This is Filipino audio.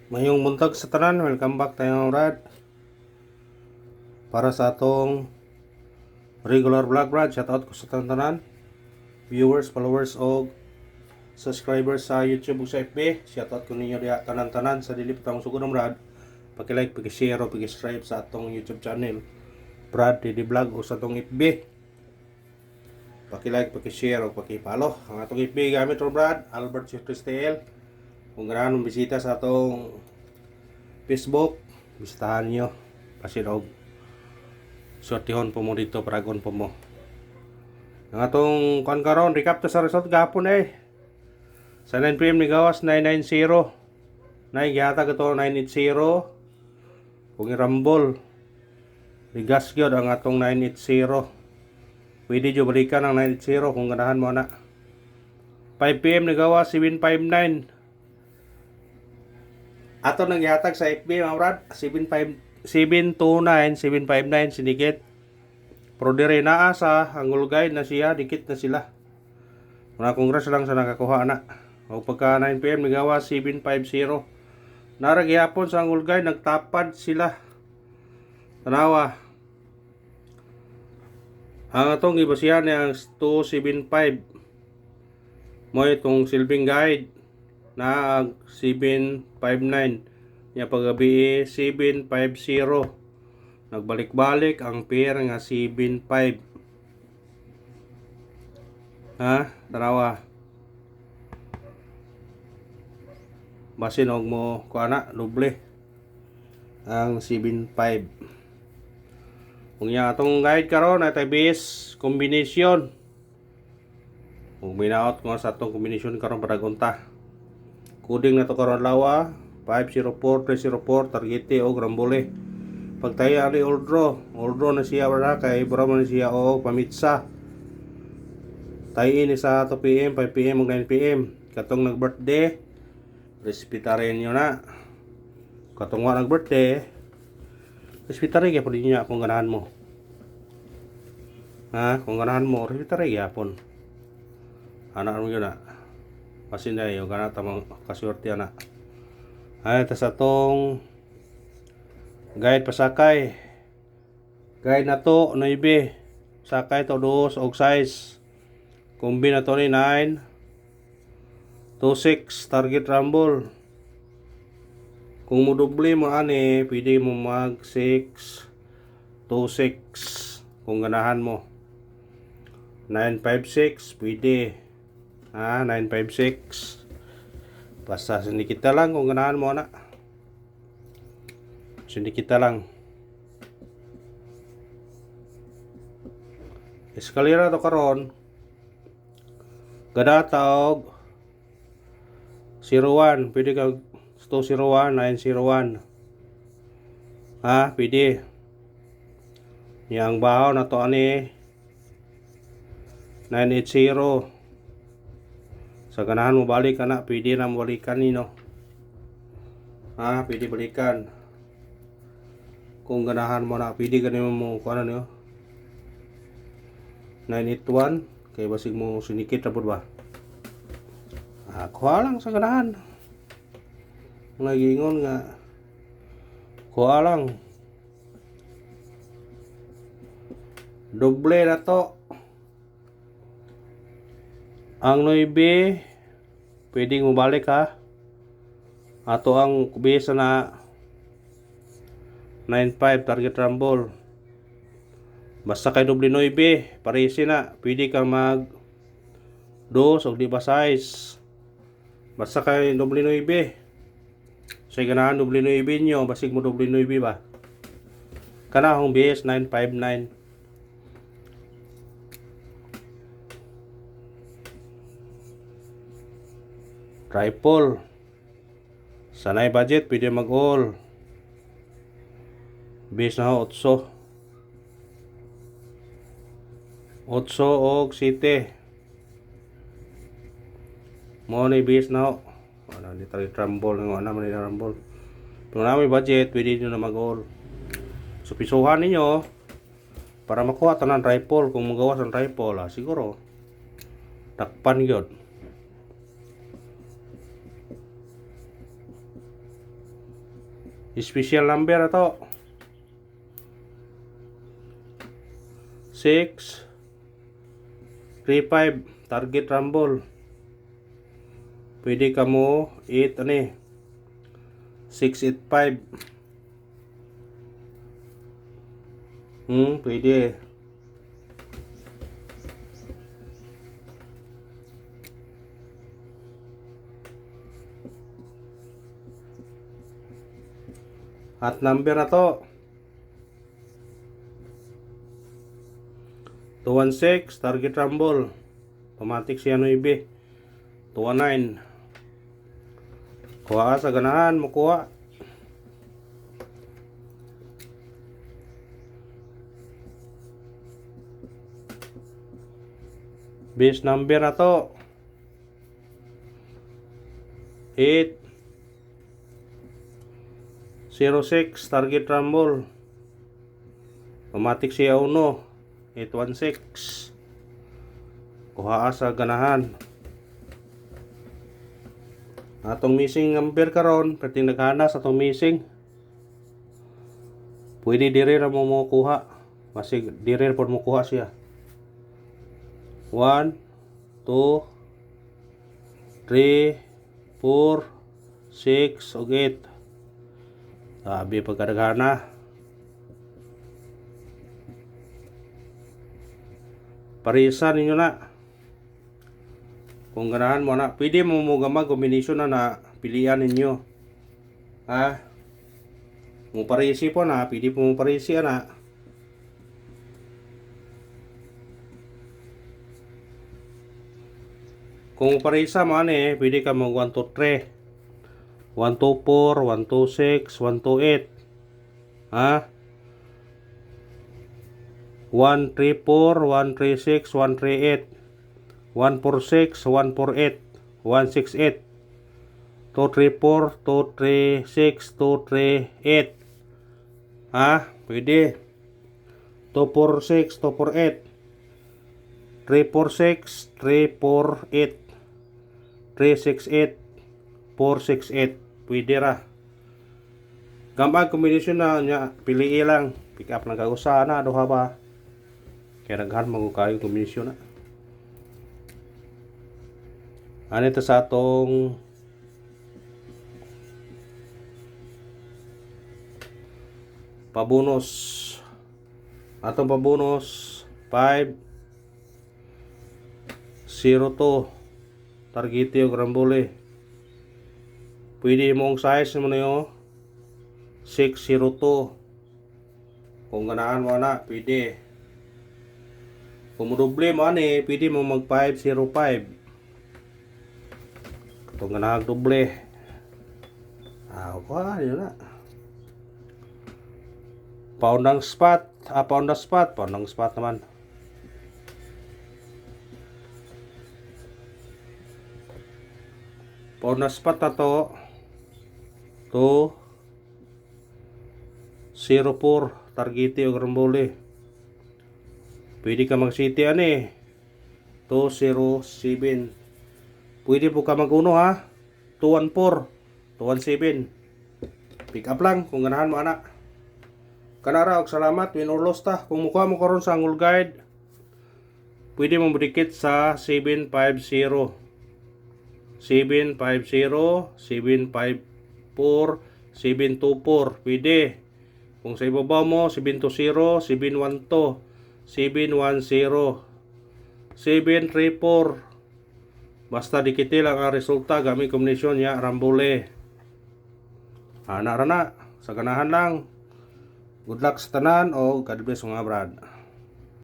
Mayong buntag sa tanan, welcome back tayo Brad. Para sa atong regular vlog Brad, shoutout ko sa tanan, viewers, followers o subscribers sa YouTube o sa FB. Shoutout ko ninyo diha tanan-tanan sa dili pa tamo sugod Brad. Paki-like, paki-share o paki-subscribe sa atong YouTube channel Brad Didi Vlog o sa atong FB. Paki-like, paki-share o paki-follow. Ang atong FB gamit ro Brad, Albert Cristel. Kung ganahan mong bisita sa atong Facebook, bisitahan nyo. Pasinog. Sortihon po mo dito, paragon po mo. Ang atong kuan karon, recap to sa result gapon Sa 9pm ni gawas 990. Gihatag ito 980. Kung i-rumble, ligas gyud ang atong 980. Pwede jo balikan ang 980 kung ganahan mo na. 5pm ni gawas 759. Ato nang gihatag sa FB mga brad, 729, 759 sinikit. Pero dire naa sa angulgay na siya, dikit na sila. Mga kongres lang sa nakakuha na. O pagka 9pm migawa 750. Nara gihapon sa angulgay, nagtapad sila. Tanawa. Ang atong ibasihan ang 275. Mo itong silbing guide na 759 nya paggabi 750 nagbalik-balik ang pair nga 75 tanawa basin og mo kuana doble ang 75 kung ya atong guide karon ay base combination kung binaot ko sa atong combination karon para gunta. Coding na to karon lawa 504304 targete o grambole. Pagtaya ani all draw na siya wala kay bramo na siya o pamitsa. Tayin ni sa 2pm, 5pm ug 9pm. Katong nag-birthday, respetarin niyo na. Katong wa nag-birthday, respetarin kay pud niya kung ganahan mo. Kung ganahan mo, respetarin gyapon. Anak mo yun na. Kasi na yung ganat ang kaswerte na. Ay, tas atong guide pasakay. Guide na to, 9. Sakay to 2 og size. Kumbi na to ni 9. 26 target rumble. Kung mo doble mo ani, pwede mo mag 6 26 kung ganahan mo. 956 pwede. 956 basta sindikita lang kung ganahan mo na sindikita lang eskalera to karon gada taog 01 pwede ka 201 901 pwede yang bahaw na to ani 980 sa ganahan mo balik na, pwede na mo balikan nino. Pwede balikan. Kung ganahan mo na, pwede ganin mo kung ano nyo. 981, kaya basig mo sinikit na po ba? Kuha lang sa ganahan. Nagingon nga. Kuha lang. Doble na to. Ang 9 pwedeng mabalik ato ang kubisa na 95 target rumble basta kay doble 9 parisi na pwede kang mag 2 o di ba size basta kay doble 9 so ganahan doble 9 nyo basig mo doble 9 ba kanahong base 959 triple sanay budget pwede mag all base na 8 og 7 mo ni base na wala ni tari trumble ng ano man ni rumble kung na may budget pwede nyo na mag all so pisuhan ninyo para makuha tanan triple kung magawas ang triple siguro takpan yun Special number ato. 6 3 5 target rumble. Pwede ka mo 8 ani 685. Pwede. At number na to 216 target rumble. Automatic siya no ibe. 219. Kuha sa ganahan mo kuha. Base number na to 8 06 target rumble. Automatic siya 1 816. Kuha sa ganahan. Atong missing number karon, perting naghana sa atong missing. Pwede dire ra mo kuha. Basig dire pod mo kuha siya. 1 2 3 4 6 ug 8. Sabi pagkadaghana. Parisan ninyo na. Kung ganahan mo na, pwede mo gamag combination na pilihan ninyo. Ha? Mo parisi po na, pwede po mo parisi na. Kung parisa mo pwede ka mag 1 2 3. 1 2 4, 1 2 6, 1 2 8. Ha? 1 3 4, 1 3 6, 1 3 8. 1 4 6, 1 4 8, 1 6 8. 2 3 4, 2 3 6, 2 3 8. Ha? Pwede. 2 4 6, 2 4 8. 3 4 6, 3 4 8. 3 6 8, 4 6 8. Pwede ra. Gamag combination na nya, pili lang. Pick up lang kausa na duha ba. Kaya daghan mo kayo combination na. Ano ito sa atong pabonus. Atong pabonus 5 02 targete o grambole. Pwede mong size mo na yun 602. Kung ganaan mo na, pwede. Kung doble mo pwede mo mag 505. Kung ganaan doble. Yun na. Pound ng spot. Pound ng spot. Pound ng spot naman. Pound ng spot na to 204 targete o grambole. Pwede ka mag city 207. Pwede po ka mag-uno ha. 214, 217. Pick up lang kung ganahan mo anak. Kanara og salamat win or loss ta. Kung mukha mo karon sa Angul Guide, pwede mo dikit sa 750. 750, 754, 724. Pwede. Kung sa ibabaw mo 720, 712, 710, 734. Basta dikiti lang ang resulta gamit kombinasyon niya rambole. Ana ra na sa ganahan lang. Good luck sa tanan o God bless mga brad.